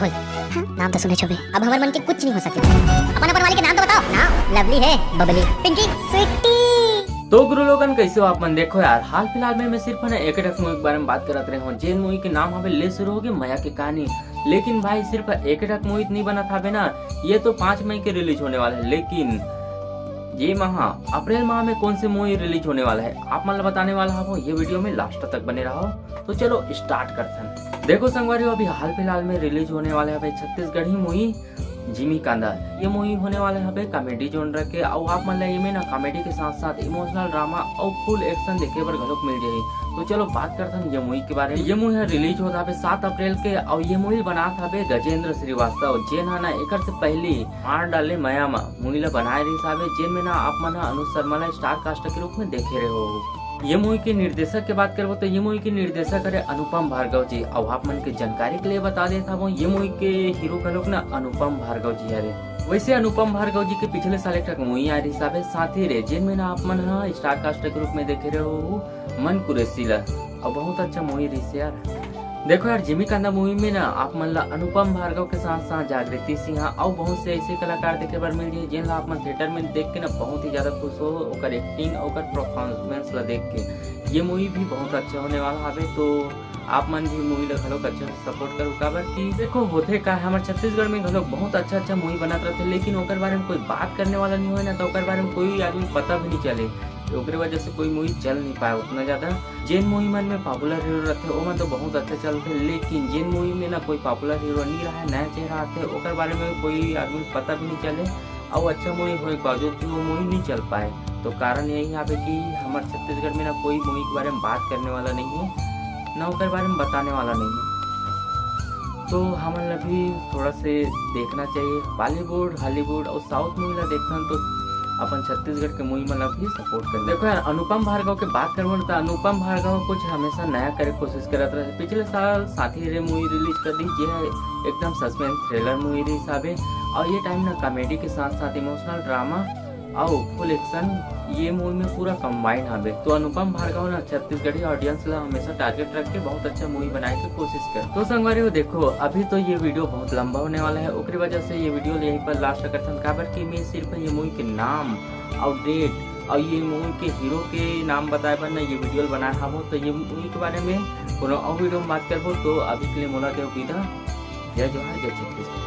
राहुल। हाँ, नाम तो सुने छुबे, अब हमारे मन के कुछ नहीं हो सके। अपन वाली के नाम तो बताओ। नाम लवली है, बबली, पिंकी, स्वीटी। तो गुरु लोगन कैसे हो आप मन? देखो यार, हाल फिलहाल में मैं सिर्फ ना एक मूवी के बारे में बात करत रहे हूँ। जेन मूवी के नाम हमें ले शुरू होगी माया की कहानी। लेकिन भाई सिर्फ एक मूवी नहीं बना था ना, ये तो 5 मई के रिलीज होने वाला है। लेकिन ये माह अप्रैल माह में कौन सी मूवी रिलीज होने वाला है आप मतलब बताने वाला हूँ। ये वीडियो में लास्ट तक बने रहो। तो चलो स्टार्ट करते हैं। देखो संगवारियों, अभी हाल फिलहाल में रिलीज होने वाला है भाई छत्तीसगढ़ी मूवी जिमी कांदा। ये मूवी होने वाला है भाई कॉमेडी जोन रखे और आप मतलब ये में ना कॉमेडी के साथ साथ इमोशनल ड्रामा और फुल एक्शन देखे पर घलोक मिल जाए। तो चलो बात करते हैं ये मूवी के बारे में। ये मूवी रिलीज होता है 7 अप्रैल के और ये मूवी बना था बे गजेंद्र श्रीवास्तव। जेन है ना एक से पहले मार डाले माया मूवी ला बनाए रही साहब। जेन में ना आप मन अनुज शर्मा स्टार कास्ट के रूप में देखे रहे हो। ये मूवी के निर्देशक की बात करो तो ये मूवी के निर्देशक है अनुपम भार्गव जी। और आप मन के जानकारी के लिए बता देता हूँ, ये मूवी के हीरो का लोग ना अनुपम भार्गव जी है। वैसे अनुपम भार्गव जी के पिछले साल एक मूवी आ रही साहब साथ ही रे, जिनमें ना आप मन स्टार कास्ट के रूप में देखे रहे हो मन कुरेसी ला। और बहुत अच्छा मूवी रही यार। देखो यार, जिमी कांदा मूवी में ना आप मन ला अनुपम भार्गव के साथ साथ जागृति सिन्हा और बहुत से ऐसे कलाकार देखे बर मिल रही जिन आप मन थिएटर में देख के ना बहुत ही ज्यादा खुश हो। ओकर एक्टिंग और परफॉर्मेंस ला देख के ये मूवी भी बहुत अच्छा होने वाला है। तो आप मन भी मूवी ला घलोक अच्छा सपोर्ट करो। काबर की देखो होते का हमारे छत्तीसगढ़ में घलोक बहुत अच्छा मूवी बनत रहते, लेकिन ओकर बारे में कोई बात करने वाला नहीं हो ना, तो ओकर बारे में कोई आदमी पता भी नहीं चले। तो ओकरे वजह से कोई मूवी चल नहीं पाए उतना ज्यादा। जेन मूवी मन में पॉपुलर हीरो रहते वो मन तो बहुत अच्छा चलते, लेकिन जेन मूवी में ना कोई पॉपुलर हीरो नहीं रहा, नया चेहरा आते ओकर बारे में कोई आदमी पता भी नहीं चले। और अच्छा मूवी होने के बावजूद भी वो मूवी नहीं चल पाए। तो कारण यही है कि हमारे छत्तीसगढ़ में ना कोई मूवी के बारे में बात करने वाला नहीं है, ना ओकर बारे में बताने वाला नहीं है। तो हमें भी थोड़ा से देखना चाहिए बॉलीवुड, हॉलीवुड और साउथ मूवी ला देखते हैं। तो अपन छत्तीसगढ़ के मूवी मतलब भी सपोर्ट कर। देखो यार, अनुपम भार्गव के बात करूँ तो अनुपम भार्गव कुछ हमेशा नया करे कोशिश करते रहे। पिछले साल साथी रे मूवी रिलीज कर दी, जो है एकदम सस्पेंस थ्रिलर मूवी रही साहब। और ये टाइम ना कॉमेडी के साथ साथ इमोशनल ड्रामा और फुल एक्शन ये मूवी में पूरा कंबाइन हवे। तो अनुपम भार्गव ना छत्तीसगढ़ी ऑडियंस ला हमेशा टारगेट रख के बहुत अच्छा मूवी बनाने की कोशिश कर। तो संगवारियों देखो, अभी तो ये वीडियो बहुत लंबा होने वाला है, उसकी वजह से ये वीडियो यहीं पर लास्ट करते काबर की मैं सिर्फ ये मूवी के नाम और डेट और ये मूवी के हीरो के नाम बताए पर ना ये वीडियो बनाया हम। तो ये मूवी के बारे में और वीडियो में बात करबो। तो अभी के लिए मोला देव विदा। जय जोहार, जय छत्तीसगढ़।